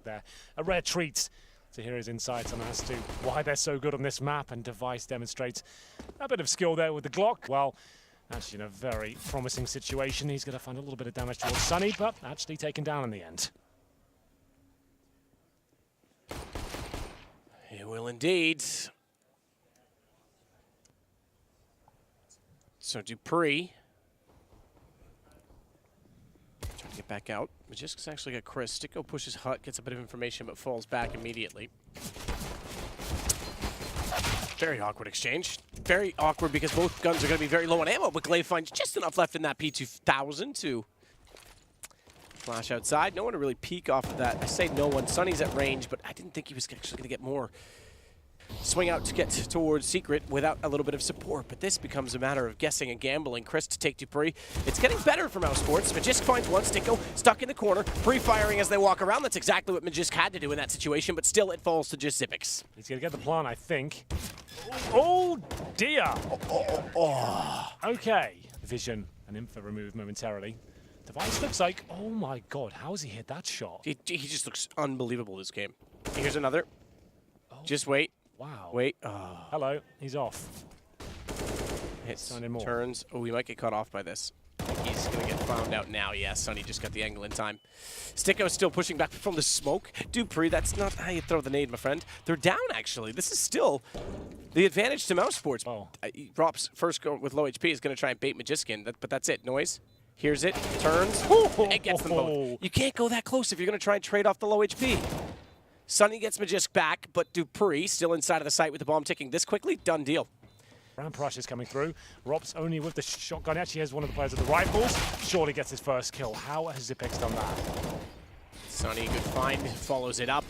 there. A rare treat to hear his insights on as to why they're so good on this map, and Device demonstrates a bit of skill there with the Glock. Well, actually in a very promising situation. He's going to find a little bit of damage towards Sunny, but actually taken down in the end. It will indeed. So Dupree trying to get back out. Majisk's actually got Chris. Sticko pushes Hut, gets a bit of information, but falls back immediately. Very awkward exchange. Very awkward because both guns are going to be very low on ammo, but Glaive finds just enough left in that P2000 to flash outside. No one to really peek off of that. I say no one. Sunny's at range, but I didn't think he was actually going to get more. Swing out to get towards Secret without a little bit of support, but this becomes a matter of guessing and gambling. Chris to take Dupree. It's getting better for mousesports. Majisk finds one. Sticko stuck in the corner, pre-firing as they walk around. That's exactly what Majisk had to do in that situation, but still it falls to just Xipix. He's going to get the plan, I think. Oh, dear. Okay. Vision and info removed momentarily. Device looks like, oh my god, how has he hit that shot? He just looks unbelievable this game. Here's another. Oh. Just wait. Wow. Wait. Hello, he's off. Hits, turns. Oh, we might get caught off by this. I think he's going to get found out now. Yeah, Sunny just got the angle in time. Sticko still pushing back from the smoke. Dupree, that's not how you throw the nade, my friend. They're down, actually. This is still the advantage to mousesports. Oh. Rop's first go with low HP is going to try and bait Majiskin, but that's it. Noise. Here's it. Turns. And gets them both. You can't go that close if you're going to try and trade off the low HP. Sunny gets Majisk back, but Dupree still inside of the site with the bomb ticking this quickly. Done deal. Ramp rush is coming through. Rop's only with the shotgun. Actually has one of the players with the rifles. Surely gets his first kill. How has Xipix done that? Sunny, good find. Follows it up.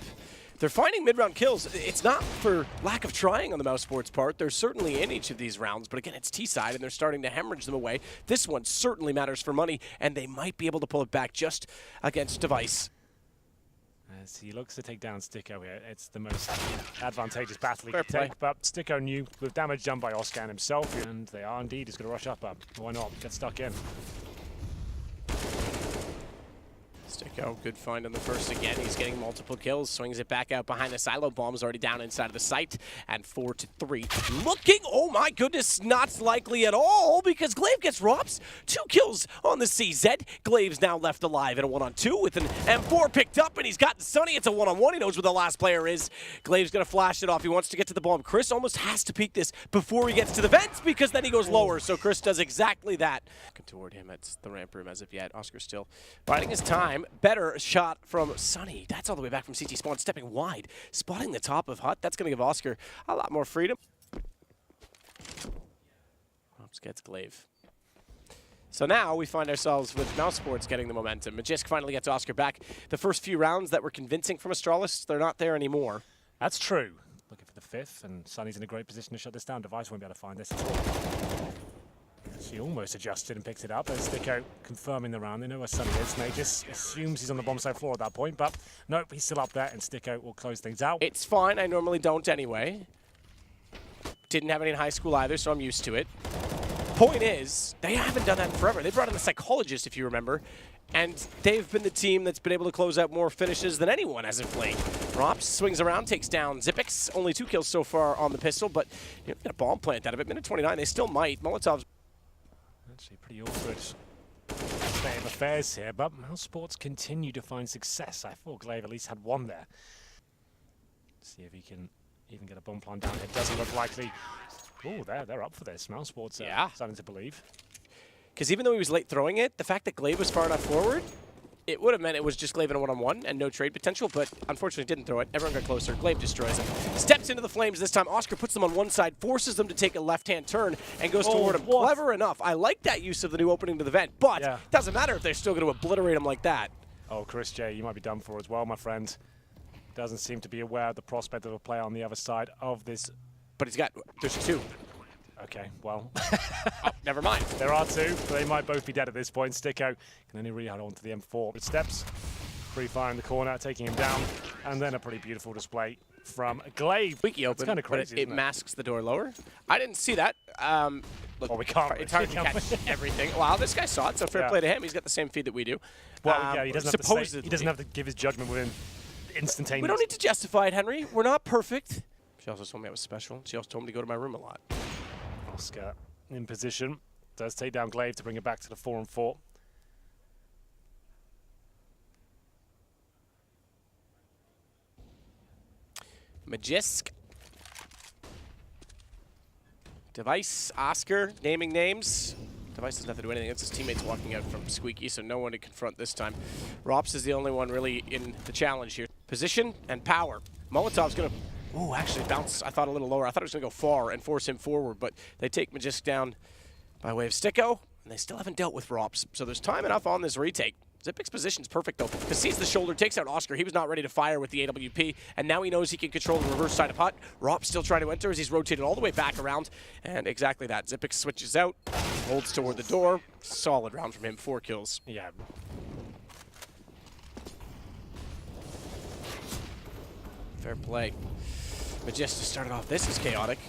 They're finding mid-round kills. It's not for lack of trying on the mousesports part. They're certainly in each of these rounds, but again, it's T-side, and they're starting to hemorrhage them away. This one certainly matters for money, and they might be able to pull it back just against Device. As he looks to take down Sticko here, it's the most advantageous battle he can take, but Sticko knew with damage done by Oscar and himself, and they are indeed just going to rush up. Why not? Get stuck in. Sticko, good find on the first again. He's getting multiple kills, swings it back out behind the silo. Bomb's already down inside of the site, and 4-3. Looking, oh my goodness, not likely at all, because Glaive gets Rops. 2 kills on the CZ. Glaive's now left alive in a 1-on-2 with an M4 picked up, and he's gotten Sunny. It's a 1-on-1. He knows where the last player is. Glaive's going to flash it off. He wants to get to the bomb. Chris almost has to peek this before he gets to the vents, because then he goes lower, so Chris does exactly that. Toward him, it's the ramp room as of yet. Oscar still biding his time. Better shot from Sunny. That's all the way back from CT spawn, stepping wide, spotting the top of Hut. That's going to give Oscar a lot more freedom. Oops, gets Glaive. So now we find ourselves with mousesports getting the momentum. Majisk finally gets Oscar back. The first few rounds that were convincing from Astralis, they're not there anymore. That's true. Looking for the 5th, and Sunny's in a great position to shut this down. Device won't be able to find this at all. She almost adjusted and picks it up. There's Sticko confirming the round. They know where Sunny is, and they just assumes he's on the bomb side floor at that point, but nope, he's still up there, and Sticko will close things out. It's fine. I normally don't anyway. Didn't have any in high school either, so I'm used to it. Point is, they haven't done that in forever. They brought in the psychologist, if you remember, and they've been the team that's been able to close out more finishes than anyone as of late. Rops swings around, takes down Xipix. Only 2 kills so far on the pistol, but you know, got a bomb plant out of it. Minute 29, they still might. Molotov's actually pretty awkward state of affairs here, but mousesports continue to find success. I thought Glaive at least had one there. See if he can even get a bomb plant down. It doesn't look likely. Oh, they're up for this. Mousesports are starting to believe. Because even though he was late throwing it, the fact that Glaive was far enough forward, it would have meant it was just Glaive in a 1-on-1 and no trade potential, but unfortunately didn't throw it. Everyone got closer. Glaive destroys him. Steps into the flames this time. Oscar puts them on one side, forces them to take a left-hand turn, and goes toward him. What? Clever enough. I like that use of the new opening to the vent, but it doesn't matter if they're still going to obliterate him like that. Oh, Chris J, you might be done for as well, my friend. Doesn't seem to be aware of the prospect of a player on the other side of this. But he's got just 2. Okay, well. Oh, never mind. There are 2, but they might both be dead at this point. Sticko can only really hold on to the M4. It steps, free fire in the corner, taking him down, and then a pretty beautiful display from Glaive. Squeaky open, kind of crazy, but it masks the door lower. I didn't see that. Look, well, we can't. It's hard to catch everything. Wow, this guy saw it, so fair play to him. He's got the same feed that we do. Well, yeah, he doesn't have to give his judgment within instantaneous. We don't need to justify it, Henry. We're not perfect. She also told me I was special. She also told me to go to my room a lot. Oscar in position. Does take down glaive to bring it back to the 4-on-4. Magisk. Device, Oscar, naming names. Device doesn't have to do anything. It's his teammates walking out from Squeaky, so no one to confront this time. Rops is the only one really in the challenge here. Position and power. Molotov's going to, ooh, actually bounce, I thought a little lower. I thought it was going to go far and force him forward, but they take Magisk down by way of Sticko, and they still haven't dealt with Rops. So there's time enough on this retake. Xipic's position's perfect, though, because sees the shoulder, takes out Oscar. He was not ready to fire with the AWP, and now he knows he can control the reverse side of Hut. Rops still trying to enter as he's rotated all the way back around, and exactly that. Xipic switches out, holds toward the door. Solid round from him, 4 kills. Yeah. Fair play. Majesta started off. This is chaotic.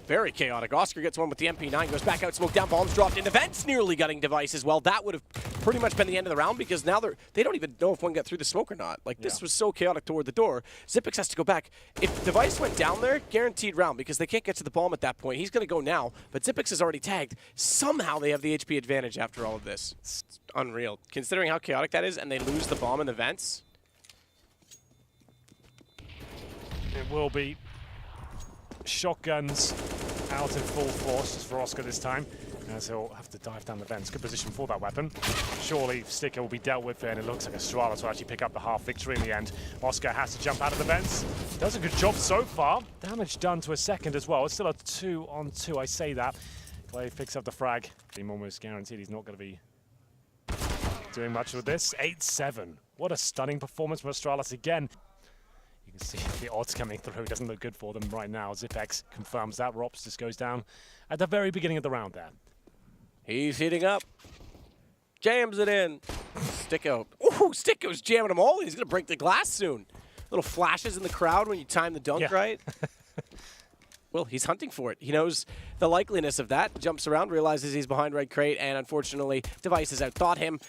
Very chaotic. Oscar gets one with the MP9, goes back out, smoke down, bombs dropped into vents, nearly gutting Device as well. That would have pretty much been the end of the round because now they don't even know if one got through the smoke or not. Like, this was so chaotic toward the door. Xipix has to go back. If Device went down there, guaranteed round because they can't get to the bomb at that point. He's going to go now, but Xipix is already tagged. Somehow they have the HP advantage after all of this. It's unreal. Considering how chaotic that is, and they lose the bomb in the vents. It will be shotguns out in full force just for Oscar this time, as he'll have to dive down the vents. Good position for that weapon. Surely Sticker will be dealt with, and it looks like Astralis will actually pick up the half victory in the end. Oscar has to jump out of the vents. Does a good job so far. Damage done to a second as well. It's still a 2-on-2, I say that. Glaive picks up the frag. I'm almost guaranteed he's not going to be doing much with this. 8-7. What a stunning performance from Astralis again. You can see the odds coming through. Doesn't look good for them right now. Xipex confirms that. Rops just goes down at the very beginning of the round there. He's heating up. Jams it in. Sticko. Ooh, Sticko's jamming them all. He's going to break the glass soon. Little flashes in the crowd when you time the dunk right. Well, he's hunting for it. He knows the likeliness of that. Jumps around, realizes he's behind red crate, and unfortunately, Device has outthought him.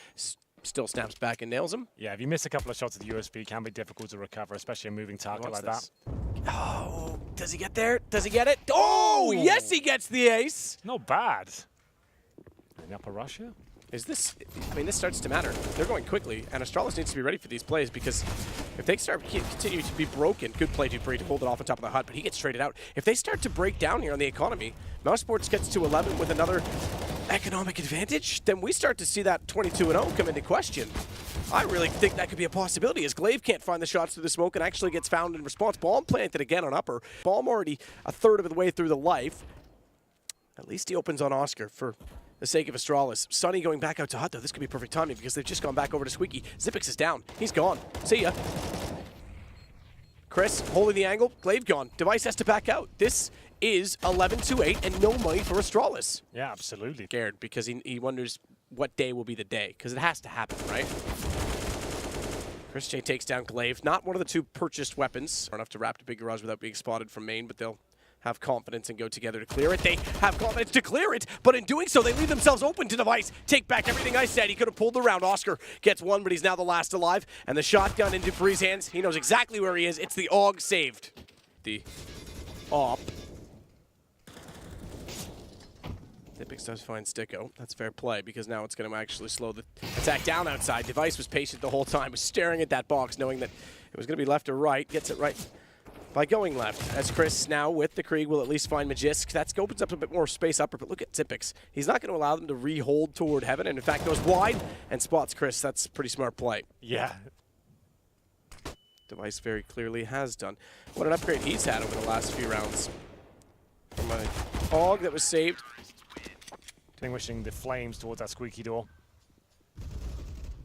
Still snaps back and nails him. Yeah, if you miss a couple of shots at the USB, it can be difficult to recover, especially a moving target like that. Oh, does he get there? Does he get it? Oh, yes, he gets the ace. Not bad. In upper Russia? Is this, I mean, this starts to matter. They're going quickly, and Astralis needs to be ready for these plays because if they start continue to be broken, good play Dupree to hold it off on top of the hut, but he gets traded out. If they start to break down here on the economy, mousesports gets to 11 with another economic advantage, then we start to see that 22-0 come into question. I really think that could be a possibility as Glaive can't find the shots through the smoke and actually gets found in response. Bomb planted again on upper. Bomb already a third of the way through the life. At least he opens on Oscar for the sake of Astralis. Sunny going back out to Hut, though. This could be perfect timing because they've just gone back over to Squeaky. Xipix is down. He's gone. See ya. Chris holding the angle. Glaive gone. Device has to back out. This is 11-8 and no money for Astralis. Yeah, absolutely. Scared because he wonders what day will be the day because it has to happen, right? Chris J takes down Glaive. Not one of the two purchased weapons. Enough to wrap to Big Garage without being spotted from main, but they'll have confidence and go together to clear it. They have confidence to clear it, but in doing so, they leave themselves open to Device. Take back everything I said. He could have pulled the round. Oscar gets one, but he's now the last alive. And the shotgun in Dupree's hands. He knows exactly where he is. It's the AUG saved. The AWP. Epix does find Sticko. That's fair play because now it's going to actually slow the attack down outside. Device was patient the whole time, was staring at that box, knowing that it was going to be left or right. Gets it right by going left, as Chris now with the Krieg will at least find Magisk. That opens up a bit more space upper, but look at Xipex. He's not going to allow them to re-hold toward heaven, and in fact goes wide and spots Chris. That's pretty smart play. Yeah. Device very clearly has done. What an upgrade he's had over the last few rounds. From a AUG that was saved. Extinguishing the flames towards that squeaky door.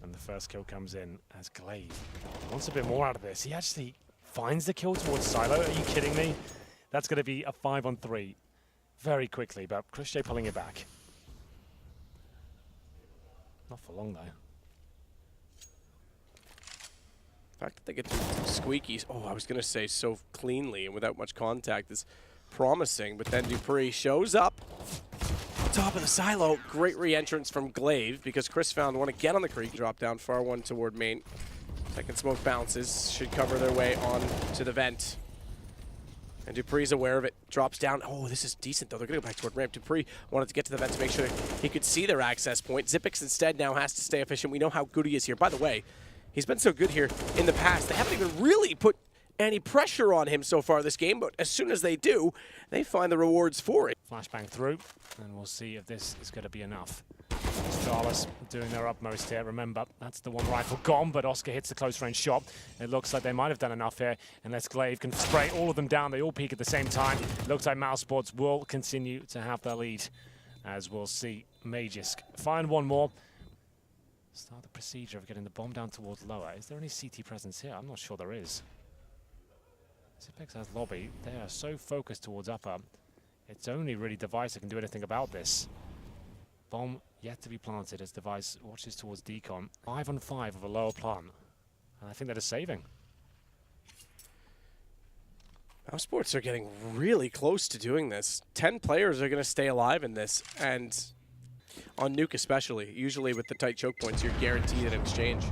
And the first kill comes in as Glaive wants a bit more out of this. He actually finds the kill towards Silo. Are you kidding me? That's going to be a 5-on-3 very quickly, but Chris J pulling it back. Not for long, though. The fact that they get through Squeakies, I was going to say so cleanly and without much contact is promising, but then Dupree shows up. Top of the silo, great re-entrance from Glaive because Chris found one again on the creek. Drop down far one toward main. Second smoke bounces, should cover their way on to the vent. And Dupree's aware of it, drops down. Oh, this is decent though. They're gonna go back toward ramp. Dupree wanted to get to the vent to make sure he could see their access point. Xyp9x instead now has to stay efficient. We know how good he is here. By the way, he's been so good here in the past. They haven't even really put any pressure on him so far this game, but as soon as they do, they find the rewards for it. Flashbang through, and we'll see if this is going to be enough. Astralis doing their utmost here. Remember, that's the one rifle gone, but Oscar hits the close range shot. It looks like they might have done enough here, unless glaive can spray all of them down. They all peak at the same time. Looks like mousesports will continue to have their lead, as we'll see Magisk find one more. Start the procedure of getting the bomb down towards lower. Is there any CT presence here? I'm not sure there is. Xyp9x has lobby. They are so focused towards upper. It's only really Device that can do anything about this. Bomb yet to be planted as Device watches towards decon. 5 on 5 of a lower plant. And I think that is saving. mousesports are getting really close to doing this. 10 players are going to stay alive in this. And on Nuke especially, usually with the tight choke points, you're guaranteed an exchange.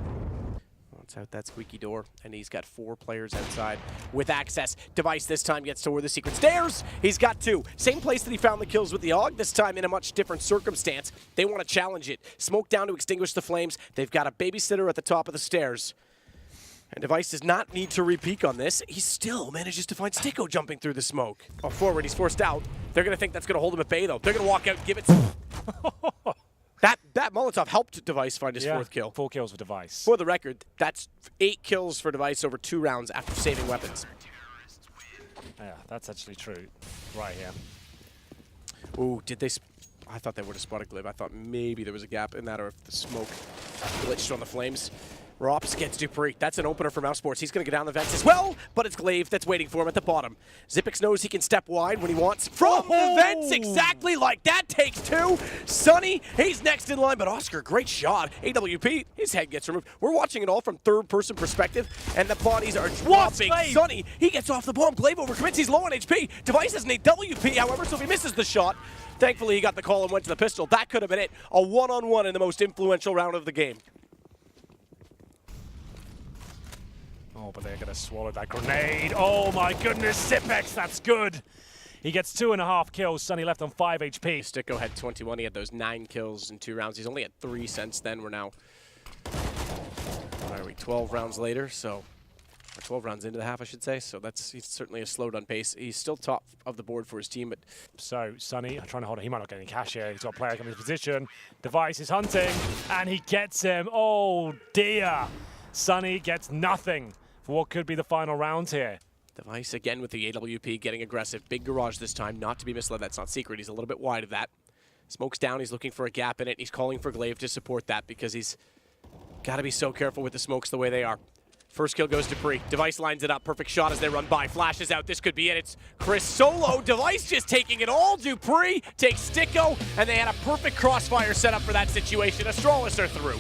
It's out that squeaky door, and he's got 4 players outside with access. Device this time gets toward the secret stairs. He's got 2. Same place that he found the kills with the AUG, this time in a much different circumstance. They want to challenge it. Smoke down to extinguish the flames. They've got a babysitter at the top of the stairs. And Device does not need to re-peek on this. He still manages to find Sticko jumping through the smoke. Oh, forward, he's forced out. They're going to think that's going to hold him at bay, though. They're going to walk out and give it to That Molotov helped Device find his 4th kill. 4 kills for Device. For the record, that's 8 kills for Device over 2 rounds after saving weapons. Yeah, that's actually true. Right here. Ooh, did they... I thought they would have spotted glaive. I thought maybe there was a gap in that, or if the smoke glitched on the flames. Rops gets Dupree. That's an opener for mousesports. He's going to go down the vents as well, but it's glaive that's waiting for him at the bottom. Xyp9x knows he can step wide when he wants. From the vents, exactly like that. Takes 2. Sunny, he's next in line, but Oscar, great shot. AWP, his head gets removed. We're watching it all from third-person perspective, and the bodies are dropping. Sunny, he gets off the bomb. Glaive overcommits. He's low on HP. Device has an AWP, however, so if he misses the shot, thankfully he got the call and went to the pistol. That could have been it. A one-on-one in the most influential round of the game. Oh, but they're going to swallow that grenade. Oh my goodness, Xyp9x, that's good. He gets 2.5 kills. Sunny left on 5 HP. Sticko had 21. He had those 9 kills in 2 rounds. He's only had 3 since then. We're now, what are we, 12 rounds later? So, or 12 rounds into the half, I should say. So he's certainly a slowed on pace. He's still top of the board for his team, but so Sunny trying to hold it. He might not get any cash here. He's got a player coming into position. Device is hunting, and he gets him. Oh dear. Sunny gets nothing for what could be the final round here. Device again with the AWP getting aggressive. Big garage this time, not to be misled. That's not secret. He's a little bit wide of that. Smoke's down. He's looking for a gap in it. He's calling for glaive to support that because he's got to be so careful with the smokes the way they are. First kill goes to Dupree. Device lines it up. Perfect shot as they run by. Flashes out. This could be it. It's Chris solo. Device just taking it all. Dupree takes Sticko, and they had a perfect crossfire set up for that situation. Astralis are through.